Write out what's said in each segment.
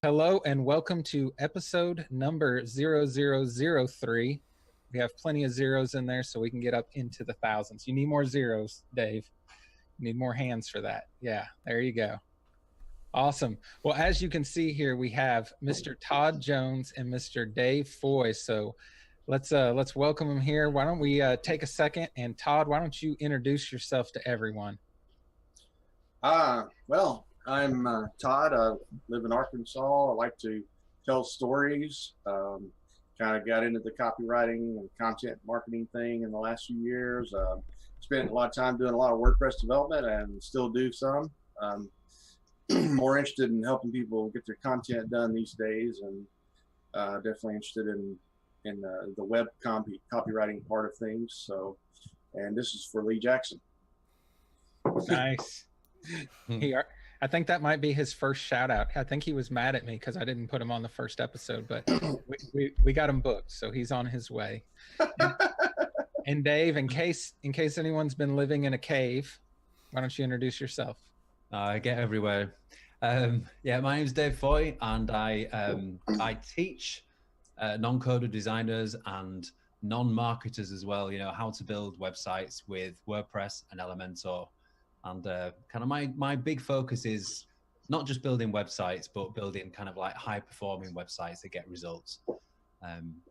Hello and welcome to episode number 0003. We have plenty of zeros in there so we can get up into the thousands. You need more zeros, Dave. You need more hands for that. Yeah, there you go. Awesome. Well, as you can see here, we have Mr. Todd Jones and Mr. Dave Foy. So let's welcome them here. Why don't we take a second, and Todd, why don't you introduce yourself to everyone? Well, I'm Todd. I live in Arkansas. I like to tell stories. Kind of got into the copywriting and content marketing thing in the last few years. Spent a lot of time doing a lot of WordPress development and still do some. More interested in helping people get their content done these days, and definitely interested in the web copywriting part of things. So, and this is for Lee Jackson. Nice. I think that might be his first shout out. I think he was mad at me because I didn't put him on the first episode, but we got him booked, so he's on his way. And Dave, in case anyone's been living in a cave, why don't you introduce yourself? I get everywhere. Yeah, my name is Dave Foy, and I teach non-coder designers and non-marketers as well, how to build websites with WordPress and Elementor. And kind of my big focus is not just building websites, but building kind of like high performing websites that get results.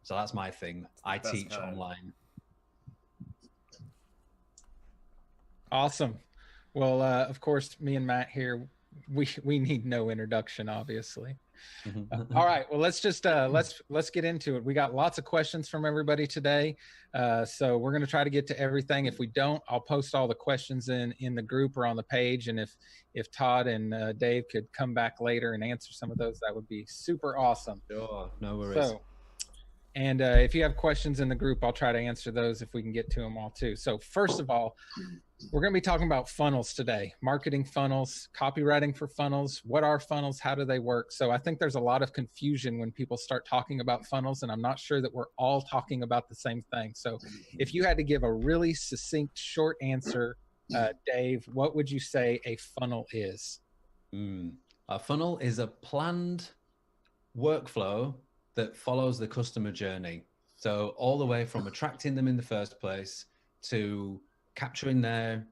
So that's my thing. I teach online. Awesome. Well, of course, me and Matt here, we need no introduction, obviously. All right. Well, let's just let's get into it. We got lots of questions from everybody today, so we're going to try to get to everything. If we don't, I'll post all the questions in the group or on the page, and if Todd and Dave could come back later and answer some of those, that would be super awesome. Sure, no worries. So, and if you have questions in the group, I'll try to answer those if we can get to them all too. So first of all, we're going to be talking about funnels today, marketing funnels, copywriting for funnels. What are funnels? How do they work? So I think there's a lot of confusion when people start talking about funnels, and I'm not sure that we're all talking about the same thing. So if you had to give a really succinct, short answer, Dave, what would you say a funnel is? A funnel is a planned workflow that follows the customer journey. So all the way from attracting them in the first place to capturing their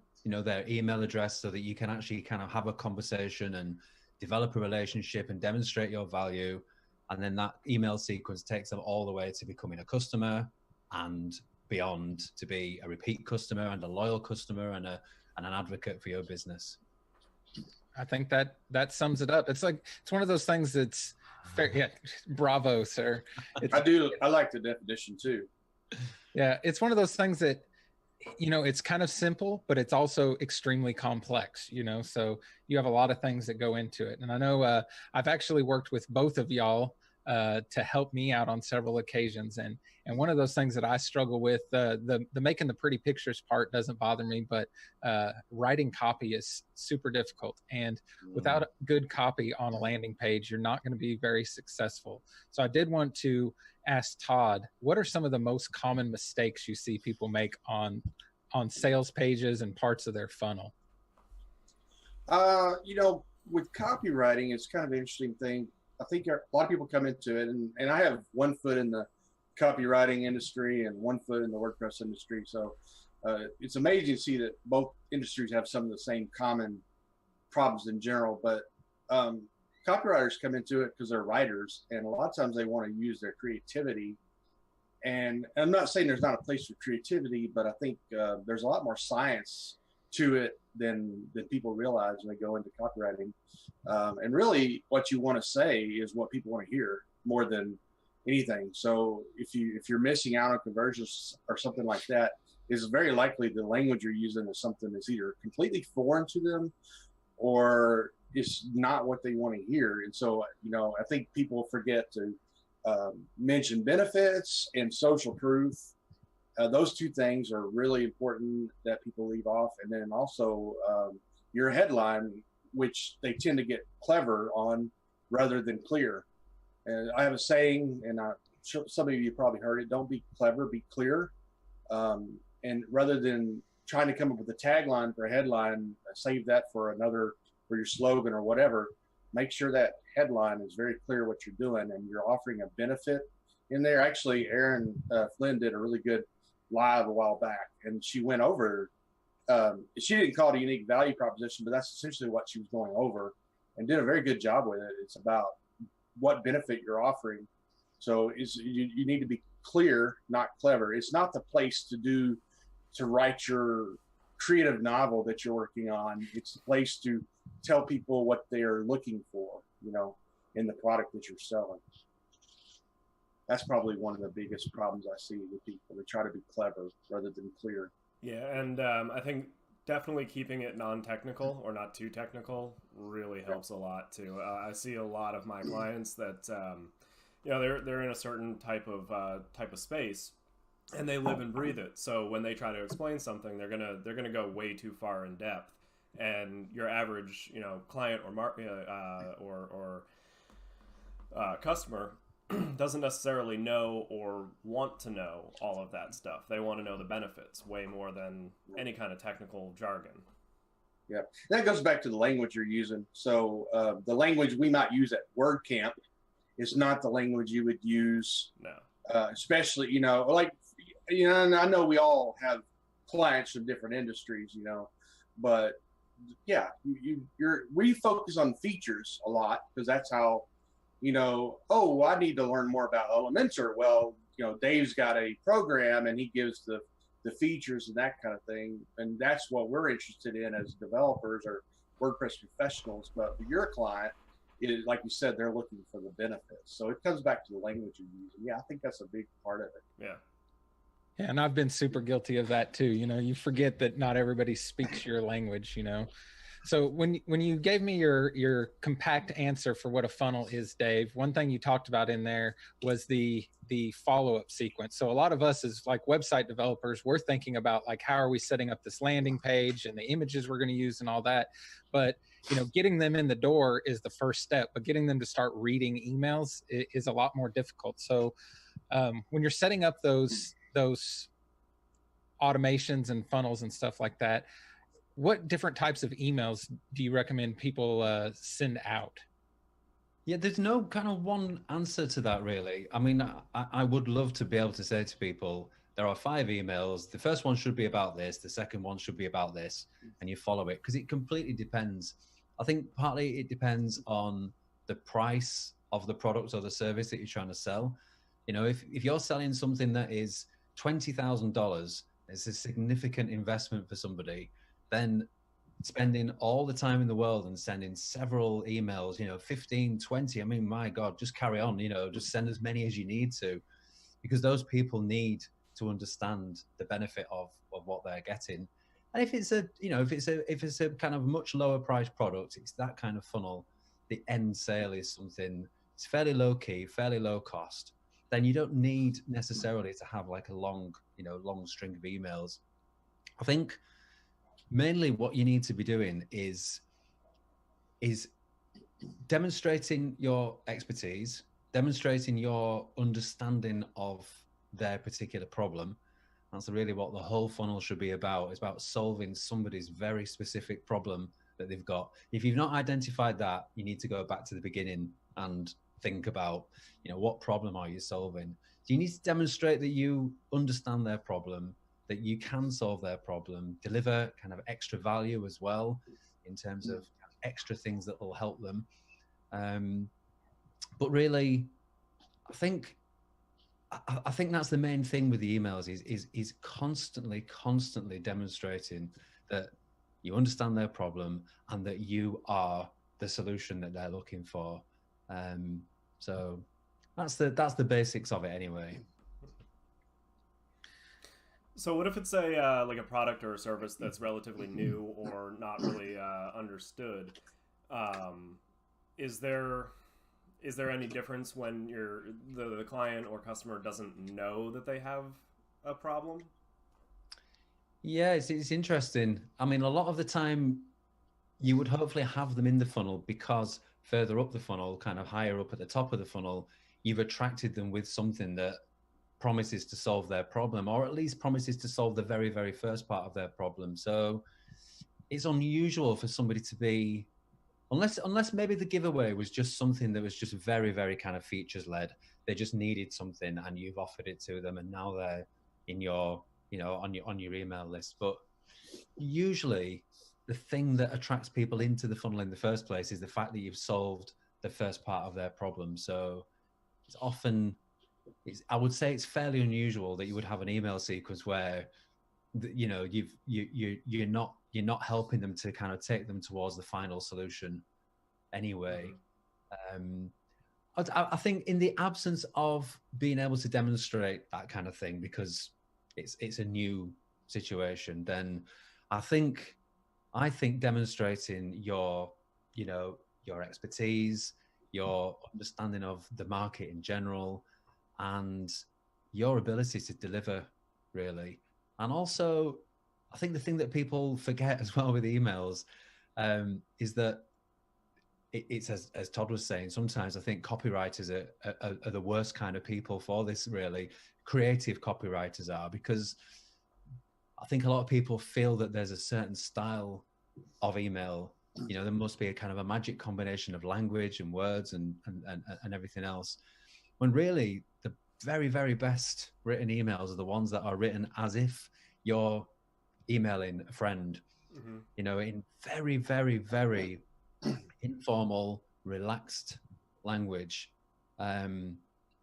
email address so that you can actually kind of have a conversation and develop a relationship and demonstrate your value. And then that email sequence takes them all the way to becoming a customer and beyond, to be a repeat customer and a loyal customer and an advocate for your business. I think that sums it up. It's one of those things that's fair. Yeah. Bravo, sir. I like the definition too. Yeah. It's one of those things that, it's kind of simple, but it's also extremely complex, so you have a lot of things that go into it. And I know I've actually worked with both of y'all to help me out on several occasions. And one of those things that I struggle with, the making the pretty pictures part doesn't bother me, but writing copy is super difficult. And without good copy on a landing page, you're not going to be very successful. So I did want to ask Todd, what are some of the most common mistakes you see people make on sales pages and parts of their funnel? With copywriting, it's kind of an interesting thing. I think a lot of people come into it, and I have one foot in the copywriting industry and one foot in the WordPress industry. So it's amazing to see that both industries have some of the same common problems in general. But copywriters come into it because they're writers, and a lot of times they want to use their creativity. And I'm not saying there's not a place for creativity, but I think there's a lot more science to it than people realize when they go into copywriting. And really what you want to say is what people want to hear more than anything. So if you're missing out on conversions or something like that, it's very likely the language you're using is something that's either completely foreign to them or it's not what they want to hear. And so, I think people forget to mention benefits and social proof. Those two things are really important that people leave off. And then also your headline, which they tend to get clever on rather than clear. And I have a saying, and some of you probably heard it, don't be clever, be clear. And rather than trying to come up with a tagline for a headline, save that for your slogan or whatever. make sure that headline is very clear what you're doing and you're offering a benefit in there. Actually, Erin Flynn did a really good live a while back, and she went over. She didn't call it a unique value proposition, but that's essentially what she was going over, and did a very good job with it. It's about what benefit you're offering. So you need to be clear, not clever. It's not the place to write your creative novel that you're working on. It's the place to tell people what they're looking for, in the product that you're selling. That's probably one of the biggest problems I see with people. They try to be clever rather than clear. Yeah, and I think definitely keeping it non-technical or not too technical really helps a lot too. I see a lot of my clients that they're in a certain type of space, and they live and breathe it. So when they try to explain something, they're gonna go way too far in depth, and your average client or customer doesn't necessarily know or want to know all of that stuff. They want to know the benefits way more than any kind of technical jargon. Yeah, that goes back to the language you're using. So the language we might use at WordCamp is not the language you would use. No. Especially, and I know we all have clients from different industries, but yeah, we focus on features a lot because that's how, I need to learn more about Elementor. Well, Dave's got a program and he gives the features and that kind of thing. And that's what we're interested in as developers or WordPress professionals. But for your client, like you said, they're looking for the benefits. So it comes back to the language you're using. Yeah, I think that's a big part of it. Yeah. Yeah, and I've been super guilty of that too. You forget that not everybody speaks your language, So when you gave me your compact answer for what a funnel is, Dave, one thing you talked about in there was the follow-up sequence. So a lot of us as like website developers, we're thinking about like, how are we setting up this landing page and the images we're going to use and all that. But, getting them in the door is the first step, but getting them to start reading emails is a lot more difficult. So when you're setting up those automations and funnels and stuff like that, what different types of emails do you recommend people send out? Yeah, there's no kind of one answer to that, really. I mean, I would love to be able to say to people, there are 5 emails. The first one should be about this. The second one should be about this. And you follow it because it completely depends. I think partly it depends on the price of the product or the service that you're trying to sell. If you're selling something that is $20,000, it's a significant investment for somebody, then spending all the time in the world and sending several emails, 15, 20, I mean, my God, just carry on, just send as many as you need to, because those people need to understand the benefit of what they're getting. And if it's a kind of much lower priced product, it's that kind of funnel, the end sale is something, it's fairly low key, fairly low cost, then you don't need necessarily to have like a long string of emails. I think mainly what you need to be doing is demonstrating your expertise, demonstrating your understanding of their particular problem. That's really what the whole funnel should be about. It's about solving somebody's very specific problem that they've got. If you've not identified that, you need to go back to the beginning and think about, what problem are you solving? So you need to demonstrate that you understand their problem, that you can solve their problem, deliver kind of extra value as well in terms of extra things that will help them. But really, I think that's the main thing with the emails is constantly demonstrating that you understand their problem and that you are the solution that they're looking for. So that's the basics of it anyway. So what if it's a like a product or a service that's relatively new or not really understood? Is there any difference when the client or customer doesn't know that they have a problem? Yeah, it's interesting. I mean, a lot of the time you would hopefully have them in the funnel because further up the funnel, kind of higher up at the top of the funnel, you've attracted them with something that promises to solve their problem, or at least promises to solve the very, very first part of their problem. So it's unusual for somebody to be unless maybe the giveaway was just something that was just very, very kind of features led. They just needed something and you've offered it to them and now they're in your, on your email list. But usually the thing that attracts people into the funnel in the first place is the fact that you've solved the first part of their problem. So it's often, I would say it's fairly unusual that you would have an email sequence where, you're not helping them to kind of take them towards the final solution anyway. I think in the absence of being able to demonstrate that kind of thing, because it's a new situation, then I think demonstrating your expertise, your understanding of the market in general, and your ability to deliver, really. And also, I think the thing that people forget as well with emails is that it's as Todd was saying, sometimes I think copywriters are the worst kind of people for this, really. Creative copywriters are, because I think a lot of people feel that there's a certain style of email. There must be a kind of a magic combination of language and words and everything else. When really the very, very best written emails are the ones that are written as if you're emailing a friend, in very, very, very informal, relaxed language.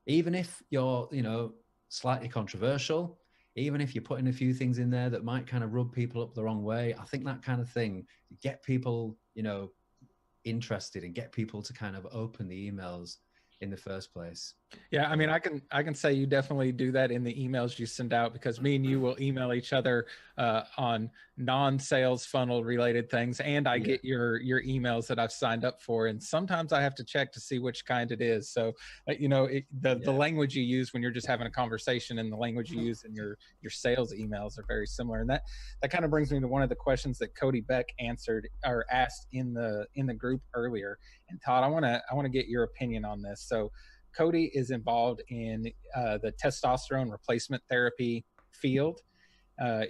Even if you're, slightly controversial, even if you're putting a few things in there that might kind of rub people up the wrong way, I think that kind of thing, get people, interested and get people to kind of open the emails in the first place. Yeah, I mean, I can say you definitely do that in the emails you send out, because me and you will email each other on non-sales funnel related things, and I get your emails that I've signed up for, and sometimes I have to check to see which kind it is. So the language you use when you're just having a conversation and the language you use in your sales emails are very similar. And that kind of brings me to one of the questions that Cody Beck asked in the group earlier. And Todd, I want to get your opinion on this. So Cody is involved in the testosterone replacement therapy field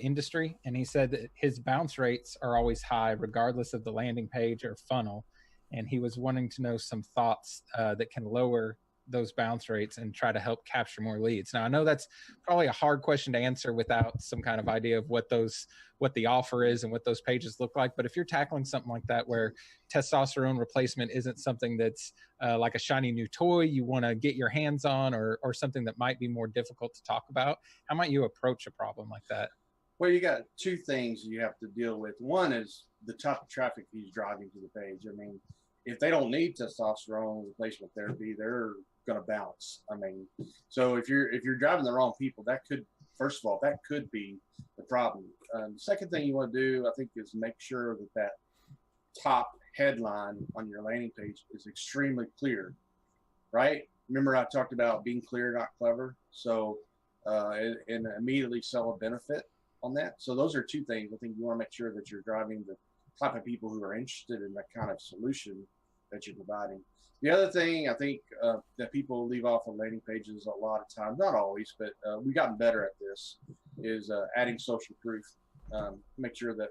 industry, and he said that his bounce rates are always high regardless of the landing page or funnel, and he was wanting to know some thoughts that can lower those bounce rates and try to help capture more leads. Now, I know that's probably a hard question to answer without some kind of idea of what the offer is and what those pages look like. But if you're tackling something like that, where testosterone replacement isn't something that's like a shiny new toy you want to get your hands on, or something that might be more difficult to talk about, how might you approach a problem like that? Well, you got two things you have to deal with. One is the type of traffic he's driving to the page. I mean, if they don't need testosterone replacement therapy, they're going to bounce. I mean, so if you're driving the wrong people, that could be the problem. The second thing you want to do, I think, is make sure that top headline on your landing page is extremely clear, right? Remember, I talked about being clear, not clever. So, and immediately sell a benefit on that. So those are two things. I think you want to make sure that you're driving the type of people who are interested in that kind of solution that you're providing. The other thing I think that people leave off on landing pages a lot of times, not always, but we've gotten better at this, is adding social proof. Make sure that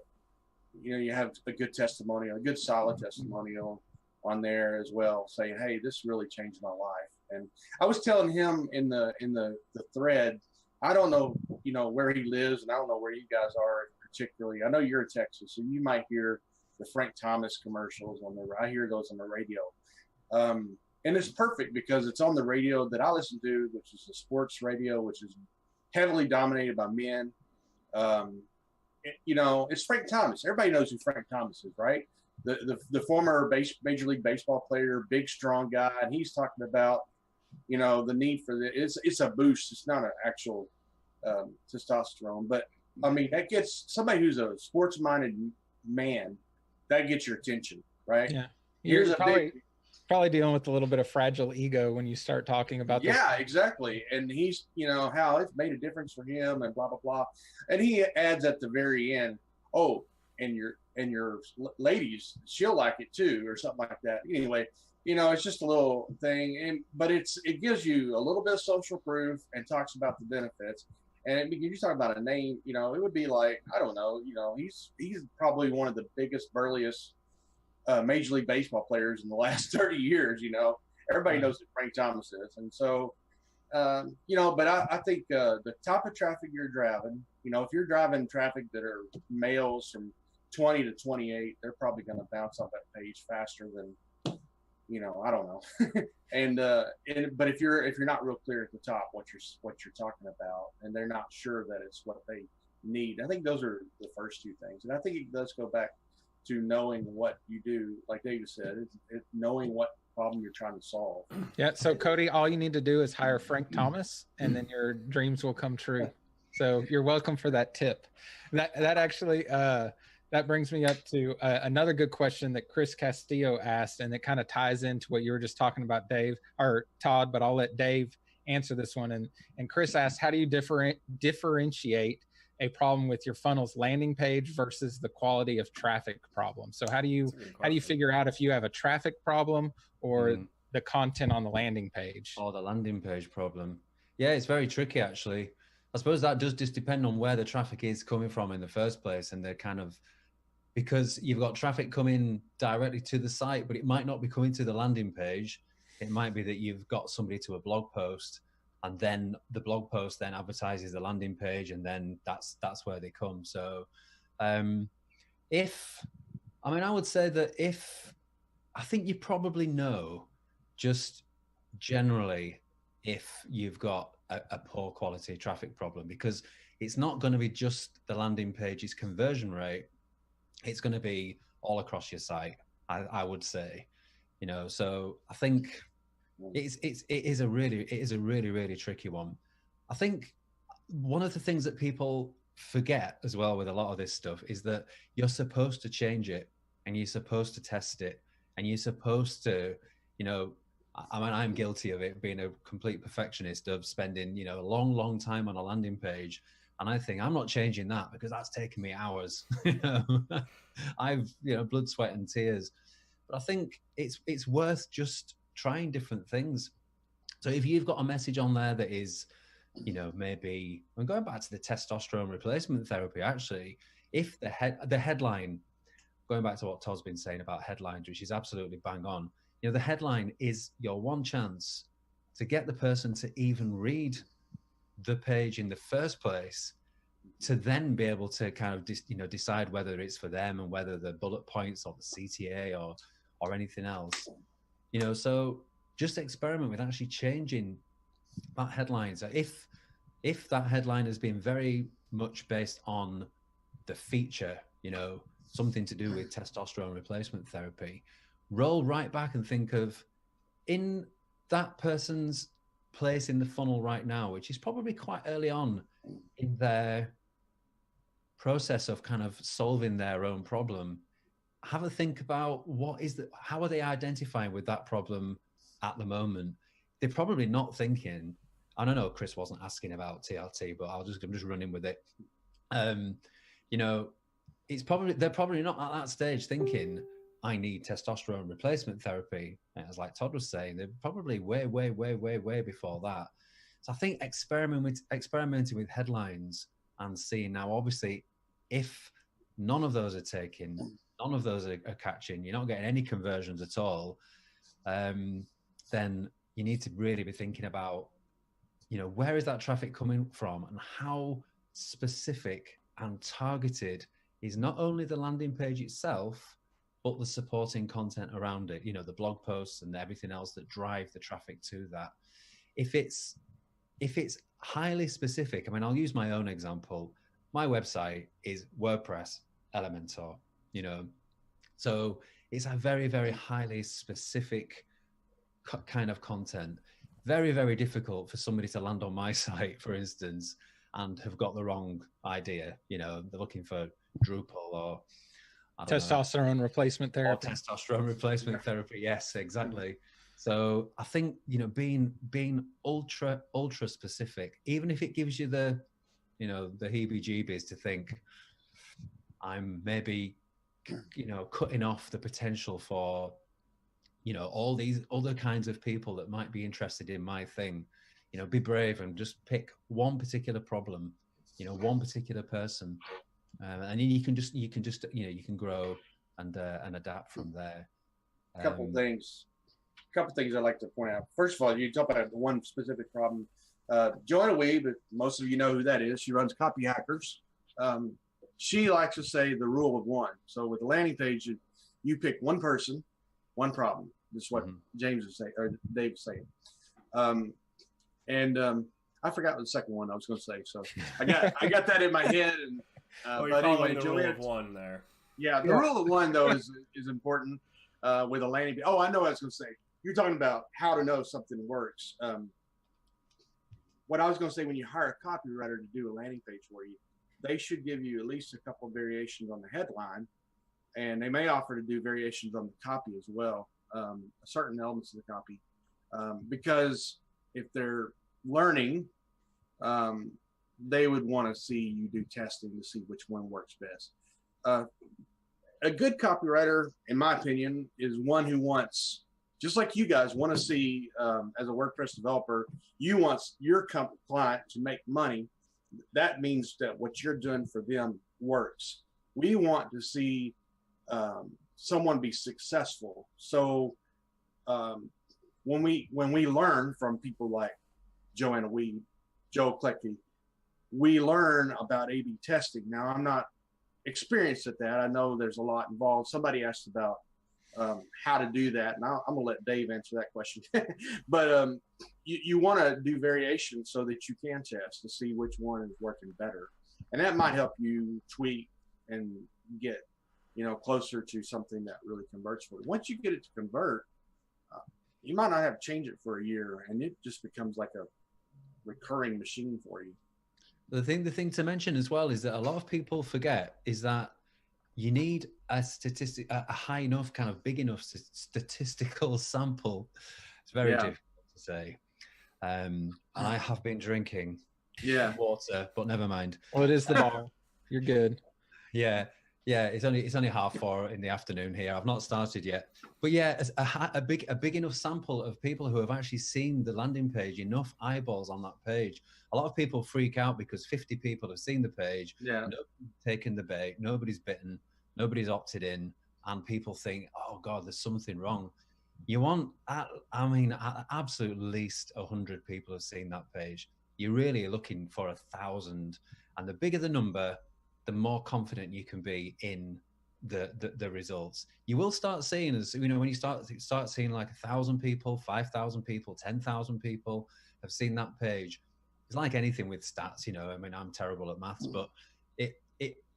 you have a good testimonial, a good solid testimonial on there as well, saying, "Hey, this really changed my life." And I was telling him in the thread, I don't know, where he lives, and I don't know where you guys are particularly. I know you're in Texas, so you might hear the Frank Thomas commercials on there. I hear those on the radio. And it's perfect because it's on the radio that I listen to, which is a sports radio, which is heavily dominated by men. It's Frank Thomas. Everybody knows who Frank Thomas is, right? The former Major League Baseball player, big, strong guy. And he's talking about, the need for it's a boost. It's not an actual testosterone, but I mean, that gets somebody who's a sports minded man, that gets your attention, right? Yeah. Here's probably dealing with a little bit of fragile ego when you start talking about this. Yeah, exactly. And he's, how it's made a difference for him and blah, blah, blah. And he adds at the very end, "Oh, and your ladies, she'll like it too," or something like that. Anyway, it's just a little thing, but it gives you a little bit of social proof and talks about the benefits. And if you talk about a name, it would be like, I don't know, he's probably one of the biggest, burliest Major League Baseball players in the last 30 years. Everybody knows who Frank Thomas is. And so, but I think the type of traffic you're driving, if you're driving traffic that are males from 20 to 28, they're probably going to bounce off that page faster than, I don't know. But if you're not real clear at the top what you're talking about, and they're not sure that it's what they need, I think those are the first two things. And I think it does go back to knowing what you do, like David said, it's knowing what problem you're trying to solve. Yeah. So Cody, all you need to do is hire Frank Thomas, and then your dreams will come true. So you're welcome for that tip. That actually that brings me up to another good question that Chris Castillo asked, and it kind of ties into what you were just talking about, Dave or Todd. But I'll let Dave answer this one. And Chris asked, how do you differentiate a problem with your funnel's landing page versus the quality of traffic problem? So how do you figure out if you have a traffic problem or the content on the landing page? Or the landing page problem. Yeah, it's very tricky, actually. I suppose that does just depend on where the traffic is coming from in the first place, and they're kind of, because you've got traffic coming directly to the site, but it might not be coming to the landing page. It might be that you've got somebody to a blog post, and then the blog post then advertises the landing page, and then that's where they come. So I would say that I think you probably know just generally if you've got a poor quality traffic problem, because it's not going to be just the landing page's conversion rate. It's going to be all across your site, I would say, so I think it is a really, really tricky one. I think one of the things that people forget as well with a lot of this stuff is that you're supposed to change it, and you're supposed to test it, and you're supposed to, I'm guilty of it, being a complete perfectionist, of spending, a long time on a landing page. And I think I'm not changing that because that's taken me hours. I've, blood, sweat and tears. But I think it's worth just trying different things. So if you've got a message on there that is, maybe, I'm going back to the testosterone replacement therapy, actually, if the headline, going back to what Todd's been saying about headlines, which is absolutely bang on, the headline is your one chance to get the person to even read the page in the first place, to then be able to kind of decide whether it's for them and whether the bullet points or the CTA or anything else, so just experiment with actually changing that headline. So if that headline has been very much based on the feature, something to do with testosterone replacement therapy, roll right back and think of, in that person's place in the funnel right now, which is probably quite early on in their process of kind of solving their own problem, have a think about how are they identifying with that problem at the moment. They're probably not thinking, I don't know, Chris wasn't asking about TRT, but I'm just running with it. They're probably not at that stage thinking, I need testosterone replacement therapy. As like Todd was saying, they're probably way before that. So I think experimenting with headlines and seeing, now obviously if none of those are taking, none of those are catching, you're not getting any conversions at all, then you need to really be thinking about, where is that traffic coming from, and how specific and targeted is not only the landing page itself, but the supporting content around it, the blog posts and everything else that drive the traffic to that. If it's highly specific, I'll use my own example. My website is WordPress Elementor, so it's a very, very highly specific kind of content. Very, very difficult for somebody to land on my site, for instance, and have got the wrong idea. They're looking for Drupal or testosterone replacement therapy. Or testosterone replacement therapy. Yes, exactly. So I think, being ultra specific, even if it gives you the heebie-jeebies to think, I'm maybe, cutting off the potential for, all these other kinds of people that might be interested in my thing. Be brave and just pick one particular problem, one particular person, and then you can grow and adapt from there. A couple things I'd like to point out. First of all, you talk about one specific problem. Joanna Weeb, most of you know who that is. She runs Copy Hackers. She likes to say the rule of one. So with the landing page, you pick one person, one problem. This is what James is saying, or Dave is saying. I forgot what the second one I was going to say. So I got that in my head. And but anyway, the rule of one there. Yeah, the rule of one though is important with a landing page. Oh, I know what I was going to say. You're talking about how to know something works. What I was going to say, when you hire a copywriter to do a landing page for you, they should give you at least a couple of variations on the headline, and they may offer to do variations on the copy as well, certain elements of the copy, because if they're learning, they would want to see you do testing to see which one works best. A good copywriter, in my opinion, is one who wants, just like you guys want to see, as a WordPress developer, you want your client to make money. That means that what you're doing for them works. We want to see someone be successful. So when we learn from people like Joanna Weed, Joe Klecky, we learn about A/B testing. Now, I'm not experienced at that. I know there's a lot involved. Somebody asked about how to do that, and I'm gonna let Dave answer that question. But you want to do variations so that you can test to see which one is working better, and that might help you tweak and get closer to something that really converts for you. Once you get it to convert, you might not have to change it for a year, and it just becomes like a recurring machine for you. The thing to mention as well is that a lot of people forget is that you need a high enough, kind of big enough statistical sample. It's very difficult to say. I have been drinking water, but never mind. Well, it is the bar. You're good. Yeah. It's only 4:30 in the afternoon here. I've not started yet, but yeah, a big enough sample of people who have actually seen the landing page, enough eyeballs on that page. A lot of people freak out because 50 people have seen the page. Yeah, nobody's taken the bait, nobody's bitten, nobody's opted in, and people think, oh God, there's something wrong. You want, at absolute least 100 people have seen that page. You're really looking for 1,000, and the bigger the number, the more confident you can be in the results. You will start seeing, as when you start seeing like 1,000 people, 5,000 people, 10,000 people have seen that page. It's like anything with stats, I'm terrible at maths, but it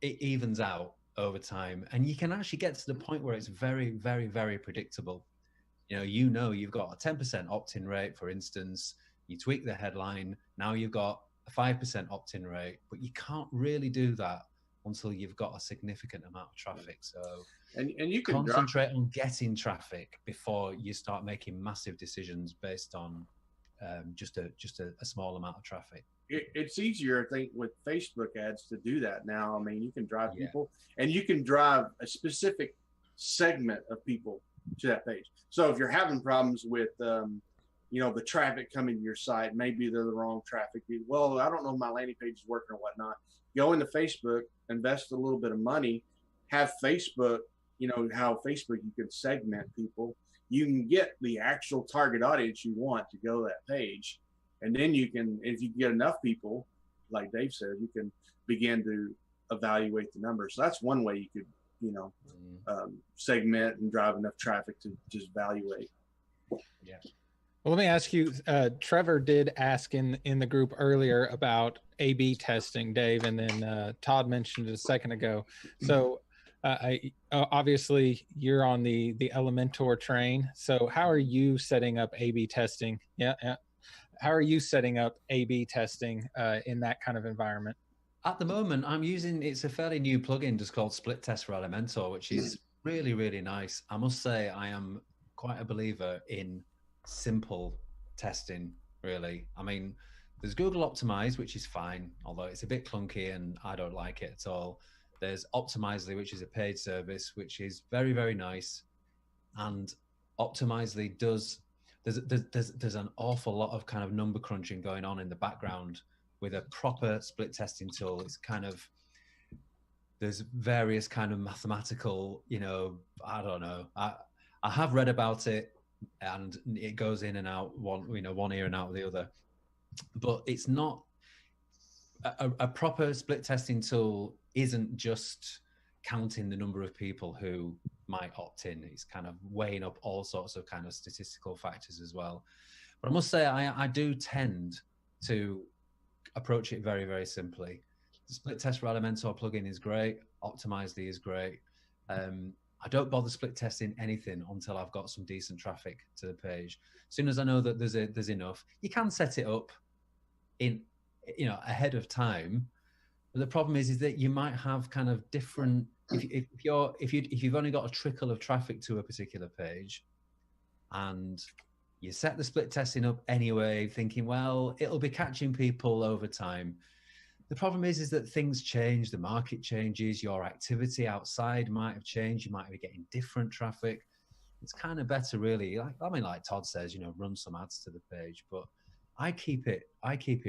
evens out over time, and you can actually get to the point where it's very, very, very predictable. You've got a 10% opt-in rate, for instance. You tweak the headline, now you've got a 5% opt-in rate, but you can't really do that until you've got a significant amount of traffic. So and you can concentrate on getting traffic before you start making massive decisions based on just a small amount of traffic. It's easier, I think, with Facebook ads to do that now. I mean, you can drive people, and you can drive a specific segment of people to that page. So if you're having problems with the traffic coming to your site, maybe they're the wrong traffic. Well, I don't know if my landing page is working or whatnot. Go into Facebook, invest a little bit of money, have Facebook, how Facebook, you can segment people. You can get the actual target audience you want to go to that page. And then you can, if you get enough people, like Dave said, you can begin to evaluate the numbers. So that's one way you could, segment and drive enough traffic to just evaluate. Yeah. Well, let me ask you, Trevor did ask in the group earlier about A/B testing, Dave, and then Todd mentioned it a second ago. So obviously you're on the Elementor train. So how are you setting up A/B testing? Yeah. How are you setting up A/B testing in that kind of environment? At the moment, it's a fairly new plugin just called Split Test for Elementor, which is really, really nice. I must say I am quite a believer in simple testing, really. I mean, there's Google Optimize, which is fine, although it's a bit clunky and I don't like it at all. There's Optimizely, which is a paid service, which is very, very nice. And Optimizely there's an awful lot of kind of number crunching going on in the background with a proper split testing tool. It's kind of, there's various kind of mathematical, you know, I don't know. I have read about it, and it goes in and out one ear and out the other, but it's not a proper split testing tool. Isn't just counting the number of people who might opt in. It's kind of weighing up all sorts of kind of statistical factors as well. But I must say, I do tend to approach it very, very simply. The split test for Elementor plugin is great. Optimizely is great. I don't bother split testing anything until I've got some decent traffic to the page. As soon as I know that there's enough, you can set it up in, you know, ahead of time. But the problem is that you might have kind of different. If you've only got a trickle of traffic to a particular page, and you set the split testing up anyway, thinking, well, it'll be catching people over time. The problem is that things change, the market changes, your activity outside might have changed, you might be getting different traffic. It's kind of better, really. Like Todd says, you know, run some ads to the page, but I keep it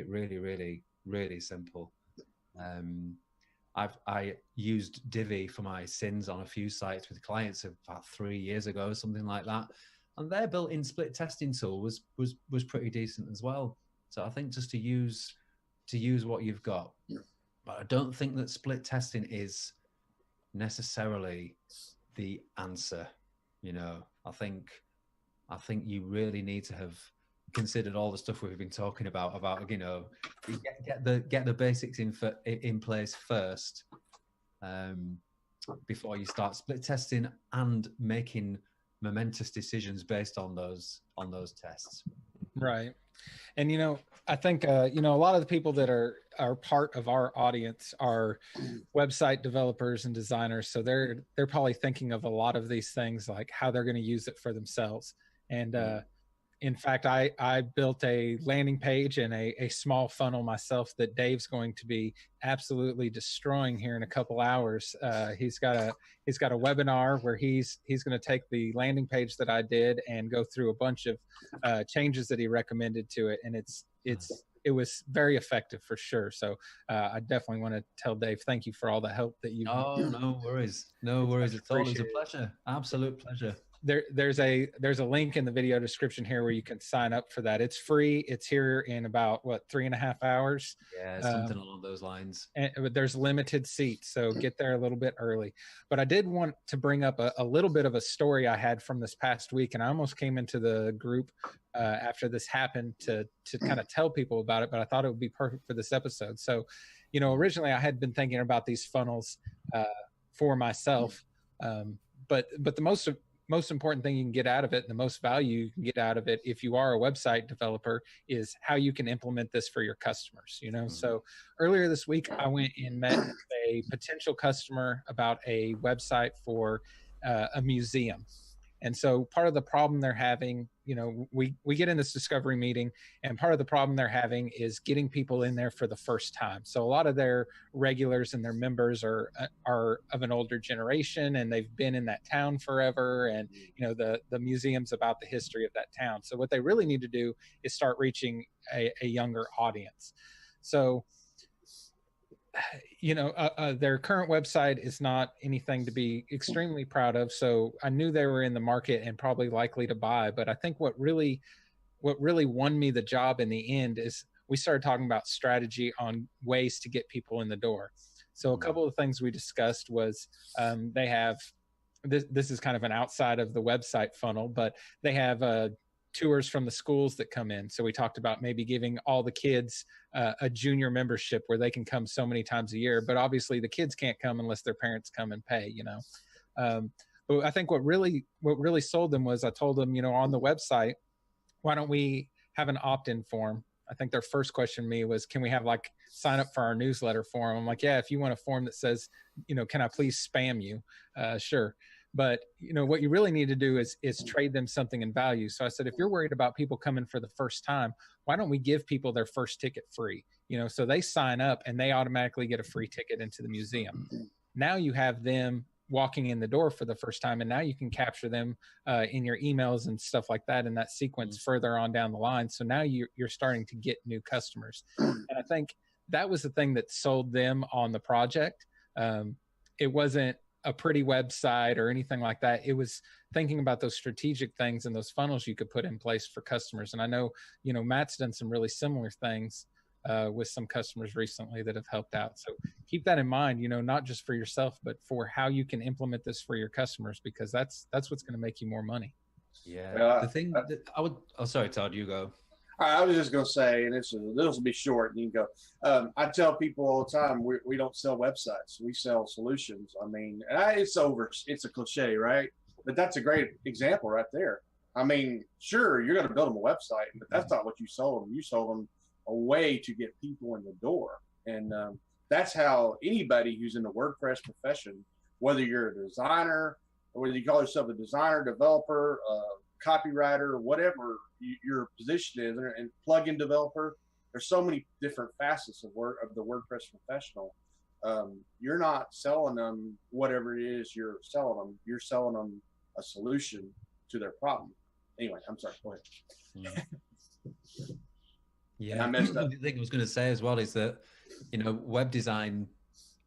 really, really, really simple. I used Divi for my sins on a few sites with clients about 3 years ago, something like that, and their built-in split testing tool was pretty decent as well. So I think just to use what you've got, but I don't think that split testing is necessarily the answer. You know, I think you really need to have considered all the stuff we've been talking about, you know, get the basics in place first, before you start split testing and making momentous decisions based on those tests. Right. And, you know, I think, you know, a lot of the people that are part of our audience are website developers and designers. So they're probably thinking of a lot of these things, like how they're going to use it for themselves. And, in fact, I built a landing page and a small funnel myself that Dave's going to be absolutely destroying here in a couple hours. He's got a webinar where he's going to take the landing page that I did and go through a bunch of changes that he recommended to it, and it was very effective for sure. So I definitely want to tell Dave, thank you for all the help that you. Oh, no worries at all. It's a pleasure, absolute pleasure. There's a link in the video description here where you can sign up for that. It's free. It's here in about 3.5 hours. Yeah, something along those lines. But there's limited seats, so get there a little bit early. But I did want to bring up a little bit of a story I had from this past week, and I almost came into the group after this happened to kind of tell people about it, but I thought it would be perfect for this episode. So, you know, originally I had been thinking about these funnels for myself, but the most important thing you can get out of it, and the most value you can get out of it if you are a website developer, is how you can implement this for your customers. You know, so earlier this week I went and met a potential customer about a website for a museum. And so part of the problem they're having, you know, we get in this discovery meeting, and part of the problem they're having is getting people in there for the first time. So a lot of their regulars and their members are of an older generation, and they've been in that town forever. And, you know, the museum's about the history of that town. So what they really need to do is start reaching a younger audience. So, you know, their current website is not anything to be extremely proud of. So I knew they were in the market and probably likely to buy. But I think what really won me the job in the end is we started talking about strategy on ways to get people in the door. So a couple of things we discussed was they have this is kind of an outside of the website funnel, but they have tours from the schools that come in. So we talked about maybe giving all the kids a junior membership where they can come so many times a year, but obviously the kids can't come unless their parents come and pay, you know. But I think what really sold them was I told them, you know, on the website, why don't we have an opt-in form? I think their first question to me was, can we have like sign up for our newsletter form? I'm like, yeah, if you want a form that says, you know, can I please spam you? Sure. But, you know, what you really need to do is trade them something in value. So I said, if you're worried about people coming for the first time, why don't we give people their first ticket free? You know, so they sign up and they automatically get a free ticket into the museum. Now you have them walking in the door for the first time, and now you can capture them in your emails and stuff like that in that sequence further on down the line. So now you're starting to get new customers. And I think that was the thing that sold them on the project. it wasn't a pretty website or anything like that. It was thinking about those strategic things and those funnels you could put in place for customers. And I know, Matt's done some really similar things with some customers recently that have helped out. So keep that in mind, not just for yourself, but for how you can implement this for your customers, because that's what's going to make you more money. Yeah. The thing that I would, oh, sorry, Todd, you go. I was just going to say, and this will be short, and you can go. I tell people all the time, we don't sell websites. We sell solutions. I mean, it's a cliche, right? But that's a great example right there. I mean, sure, you're going to build them a website, but that's not what you sold them. You sold them a way to get people in the door. And that's how anybody who's in the WordPress profession, whether you're a designer, or whether you call yourself a designer, developer, copywriter, whatever your position is, and plugin developer, there's so many different facets of the WordPress professional. You're not selling them whatever it is you're selling them. You're selling them a solution to their problem. Anyway, I'm sorry. Go ahead. Yeah, I messed up. The thing I was going to say as well is that, web design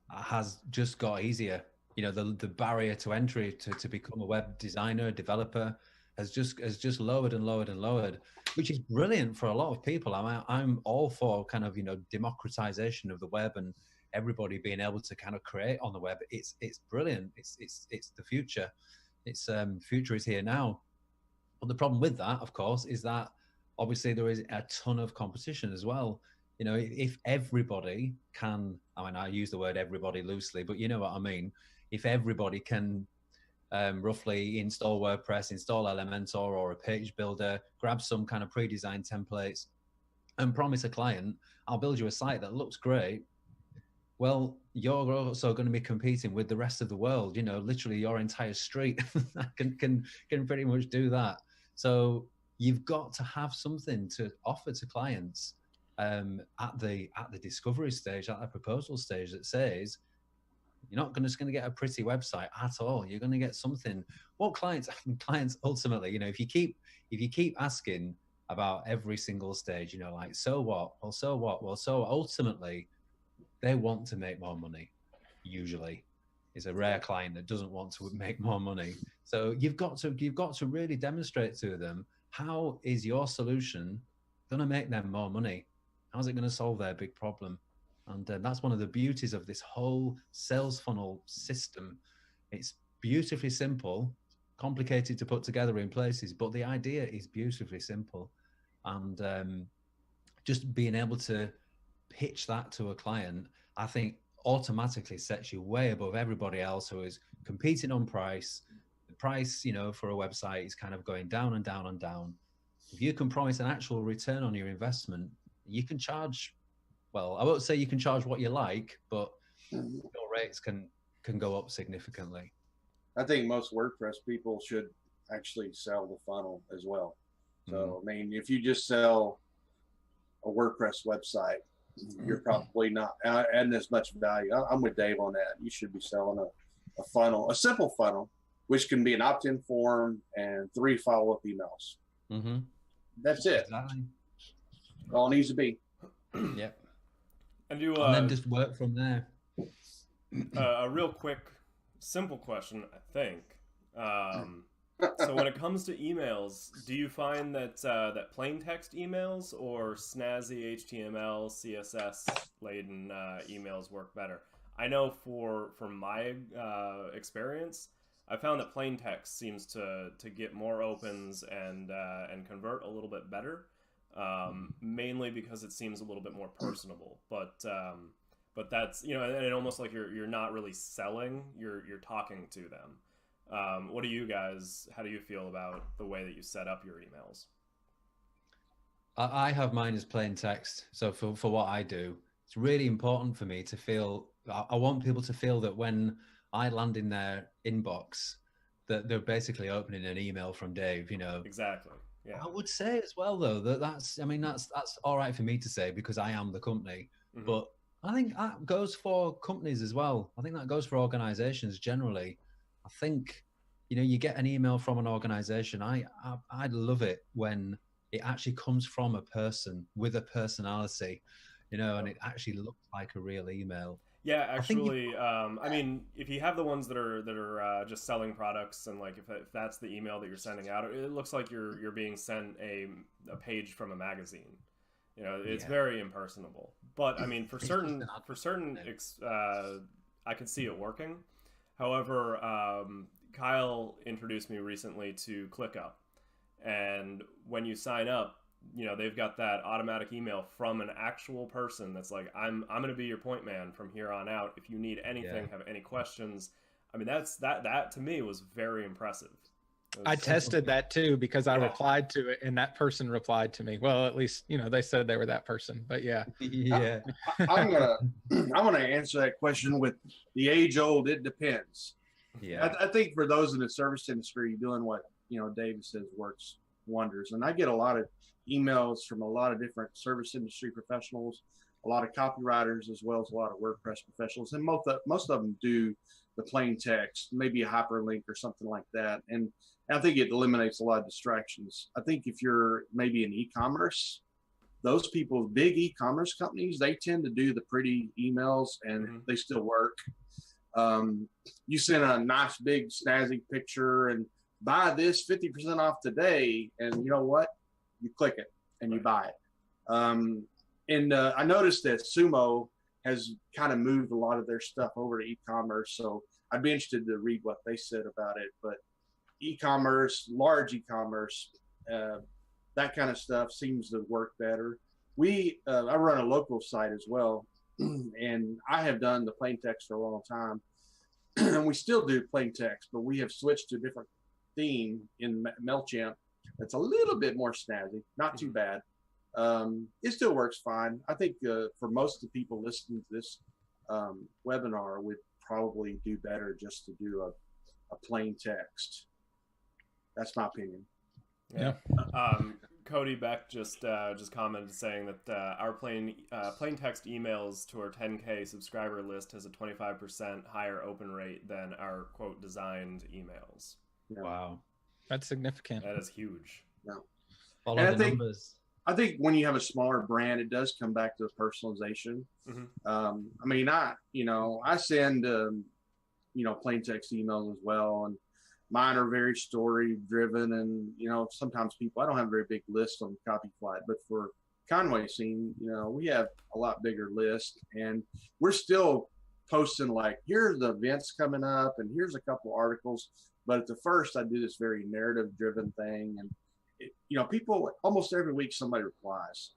has just got easier. The barrier to entry to become a web designer, developer has just lowered and lowered and lowered, which is brilliant for a lot of people. I'm all for kind of, democratization of the web and everybody being able to kind of create on the web. It's brilliant. It's the future. Future is here now. But the problem with that, of course, is that obviously there is a ton of competition as well. If everybody can, I use the word everybody loosely, but you know what I mean. If everybody can roughly install WordPress, install Elementor or a page builder, grab some kind of pre-designed templates and promise a client, I'll build you a site that looks great. Well, you're also going to be competing with the rest of the world. Literally your entire street can pretty much do that. So you've got to have something to offer to clients at the discovery stage, at the proposal stage, that says you're not just going to get a pretty website at all. You're going to get something. What clients ultimately, if you keep asking about every single stage, like, so what? Well, so what? Well, so ultimately they want to make more money. Usually, it's a rare client that doesn't want to make more money. So you've got to really demonstrate to them, how is your solution going to make them more money? How's it going to solve their big problem? And that's one of the beauties of this whole sales funnel system. It's beautifully simple, complicated to put together in places, but the idea is beautifully simple. And just being able to pitch that to a client, I think automatically sets you way above everybody else who is competing on price. The price, for a website is kind of going down and down and down. If you can promise an actual return on your investment, you can charge, well, I won't say you can charge what you like, but your rates can go up significantly. I think most WordPress people should actually sell the funnel as well. So, I mean, if you just sell a WordPress website, you're probably not adding as much value. I'm with Dave on that. You should be selling a funnel, a simple funnel, which can be an opt-in form and 3 follow-up emails. Mm-hmm. That's it. Exactly. All it needs to be. Yep. And then just work from there. A real quick, simple question, I think. So when it comes to emails, do you find that that plain text emails or snazzy HTML, CSS laden emails work better? I know from my experience, I found that plain text seems to get more opens and convert a little bit better, mainly because it seems a little bit more personable. But that's, and almost like you're not really selling, you're talking to them. What do you guys, how do you feel about the way that you set up your emails? I have mine as plain text. So for what I do, it's really important for me to feel, I want people to feel that when I land in their inbox, that they're basically opening an email from Dave, Exactly. Yeah. I would say as well, though, that's all right for me to say because I am the company. Mm-hmm. But I think that goes for companies as well. I think that goes for organizations generally. I think, you get an email from an organization. I love it when it actually comes from a person with a personality, and it actually looks like a real email. Yeah, actually, I mean, if you have the ones that are just selling products, and like if that's the email that you're sending out, it looks like you're being sent a page from a magazine. You know, it's very impersonable. But I mean, for certain I could see it working. However, Kyle introduced me recently to ClickUp, and when you sign up, you know, they've got that automatic email from an actual person that's like, I'm going to be your point man from here on out. If you need anything, have any questions. I mean, that to me was very impressive. I tested that too, because I replied to it and that person replied to me. Well, at least, you know, they said they were that person, but yeah. I'm gonna answer that question with the age old, it depends. Yeah. I think for those in the service industry doing what, you know, David says works wonders. And I get a lot of emails from a lot of different service industry professionals, a lot of copywriters, as well as a lot of WordPress professionals. And most of them do the plain text, maybe a hyperlink or something like that. And I think it eliminates a lot of distractions. I think if you're maybe in e-commerce, those people, big e-commerce companies, they tend to do the pretty emails and they still work. You send a nice big snazzy picture and buy this 50% off today, and you know what? You click it and you buy it. I noticed that Sumo has kind of moved a lot of their stuff over to e-commerce, so I'd be interested to read what they said about it. But e-commerce, large e-commerce, that kind of stuff seems to work better. I run a local site as well, and I have done the plain text for a long time, and we still do plain text, but we have switched to a different theme in MailChimp that's a little bit more snazzy, not too bad. It still works fine. I think for most of the people listening to this webinar would probably do better just to do a plain text. That's my opinion. Yeah. Cody Beck just commented saying that our plain text emails to our 10K subscriber list has a 25% higher open rate than our quote designed emails. Yeah. Wow, That's significant. That is huge. Yeah. Follow the numbers. I think when you have a smaller brand, it does come back to personalization. I mean, I send plain text emails as well, and mine are very story driven. And sometimes I don't have a very big list on Copyflight, but for Conway Scene, we have a lot bigger list, and we're still posting like, here's the events coming up, and here's a couple articles. But at the first, I do this very narrative driven thing, and people almost every week somebody replies,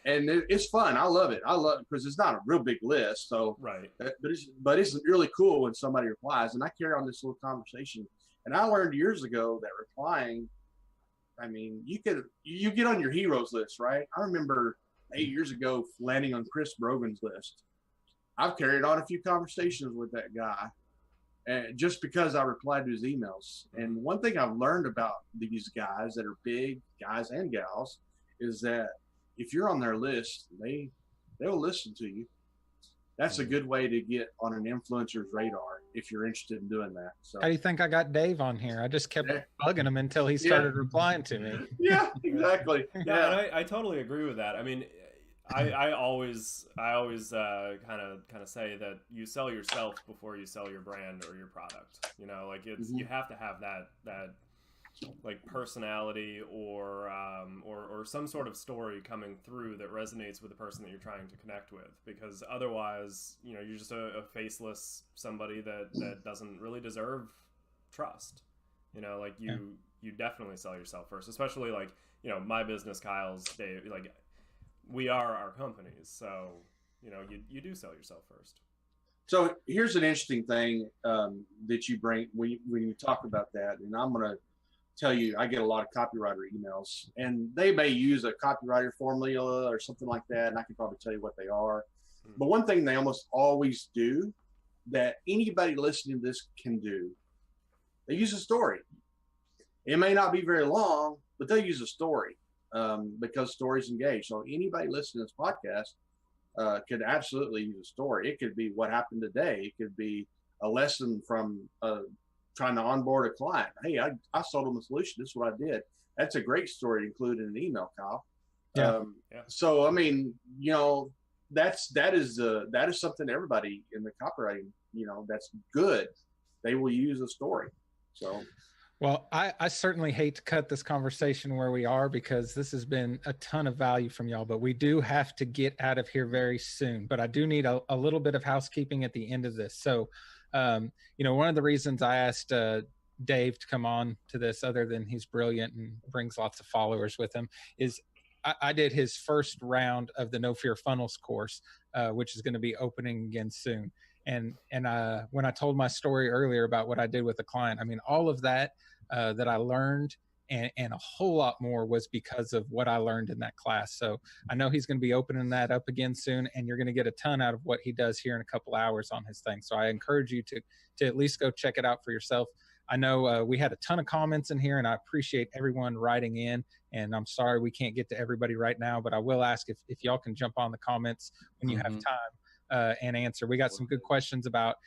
and it's fun. I love it. Because it's not a real big list. So right. But it's really cool when somebody replies, and I carry on this little conversation. And I learned years ago that replying, I mean, you get on your heroes list, right? I remember 8 years ago landing on Chris Brogan's list. I've carried on a few conversations with that guy. And just because I replied to his emails. And one thing I've learned about these guys that are big guys and gals is that if you're on their list, they'll listen to you. That's a good way to get on an influencer's radar if you're interested in doing that. So, how do you think I got Dave on here? I just kept bugging him until he started replying to me. Yeah, exactly. Yeah, and I totally agree with that. I mean, I always kind of say that you sell yourself before you sell your brand or your product. Like it's you have to have that like personality or some sort of story coming through that resonates with the person that you're trying to connect with, because otherwise you're just a faceless somebody that doesn't really deserve trust. Like you definitely sell yourself first, especially like my business, Kyle's, Dave, like we are our companies, so you do sell yourself first. So here's an interesting thing that you bring when you talk about that, and I'm going to tell you, I get a lot of copywriter emails, and they may use a copywriter formula or something like that, and I can probably tell you what they are. But one thing they almost always do that anybody listening to this can do, they use a story. It may not be very long, but they use a story. Because stories engage. So anybody listening to this podcast could absolutely use a story. It could be what happened today. It could be a lesson from trying to onboard a client. Hey, I sold them a solution. This is what I did. That's a great story to include in an email, Kyle. Yeah. So, I mean, that is something everybody in the copywriting, that's good. They will use a story. So. Well, I certainly hate to cut this conversation where we are, because this has been a ton of value from y'all, but we do have to get out of here very soon. But I do need a little bit of housekeeping at the end of this. So, one of the reasons I asked Dave to come on to this, other than he's brilliant and brings lots of followers with him, is I did his first round of the No Fear Funnels course, which is going to be opening again soon. And when I told my story earlier about what I did with a client, I mean, all of that that I learned and a whole lot more was because of what I learned in that class. So I know he's going to be opening that up again soon, and you're going to get a ton out of what he does here in a couple hours on his thing. So I encourage you to at least go check it out for yourself. I know we had a ton of comments in here, and I appreciate everyone writing in. And I'm sorry we can't get to everybody right now, but I will ask if y'all can jump on the comments when you have time and answer. We got some good questions about,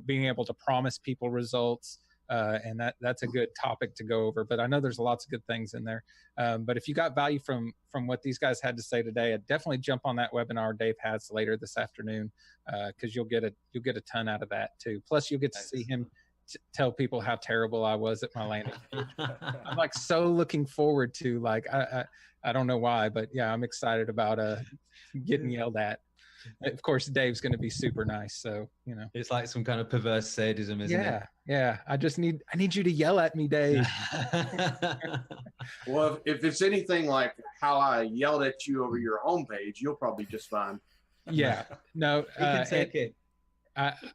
being able to promise people results. And that's a good topic to go over, but I know there's lots of good things in there. But if you got value from what these guys had to say today, I'd definitely jump on that webinar Dave has later this afternoon, because you'll get a ton out of that too. Plus you'll get to see him tell people how terrible I was at my landing page. I'm like so looking forward to, like, I don't know why, but yeah, I'm excited about getting yelled at. Of course, Dave's going to be super nice. So, it's like some kind of perverse sadism, isn't it? Yeah. I need you to yell at me, Dave. Well, if it's anything like how I yelled at you over your homepage, you'll probably just fine. Yeah, no, you can take it.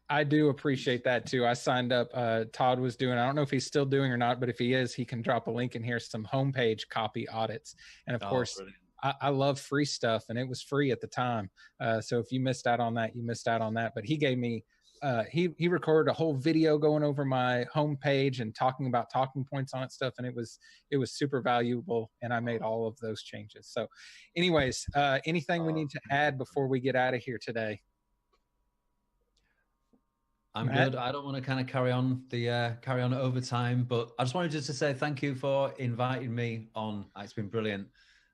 I do appreciate that too. I signed up. Todd was doing, I don't know if he's still doing or not, but if he is, he can drop a link in here, some homepage copy audits. And of course, I love free stuff, and it was free at the time. So if you missed out on that, you missed out on that. But he gave me, he recorded a whole video going over my homepage and talking about talking points on it stuff. And it was super valuable. And I made all of those changes. So anyways, anything we need to add before we get out of here today? I'm good. I don't want to kind of carry on over time, but I just wanted just to say thank you for inviting me on. It's been brilliant.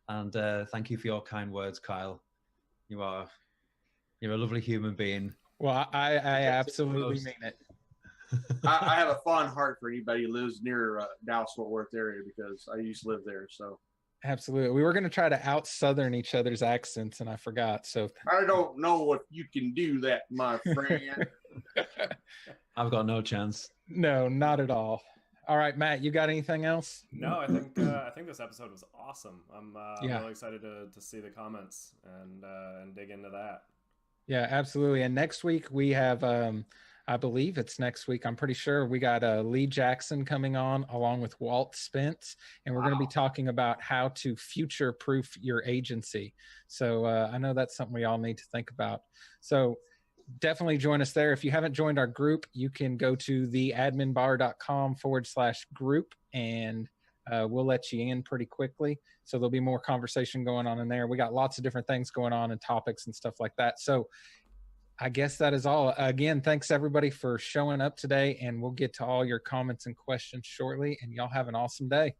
And thank you for your kind words, Kyle. You're a lovely human being. Well, I absolutely mean it. I have a fond heart for anybody who lives near Dallas-Fort Worth area, because I used to live there. So absolutely. We were going to try to out-Southern each other's accents, and I forgot. So I don't know if you can do that, my friend. I've got no chance. No, not at all. All right, Matt, you got anything else? No, I think this episode was awesome. I'm really excited to see the comments and dig into that. Yeah, absolutely. And next week we have, I believe it's next week, I'm pretty sure, we got Lee Jackson coming on along with Walt Spence, and we're going to be talking about how to future-proof your agency. So I know that's something we all need to think about. So definitely join us there. If you haven't joined our group, you can go to theadminbar.com/group, and we'll let you in pretty quickly. So there'll be more conversation going on in there. We got lots of different things going on and topics and stuff like that. So I guess that is all. Again, thanks everybody for showing up today, and we'll get to all your comments and questions shortly, and y'all have an awesome day.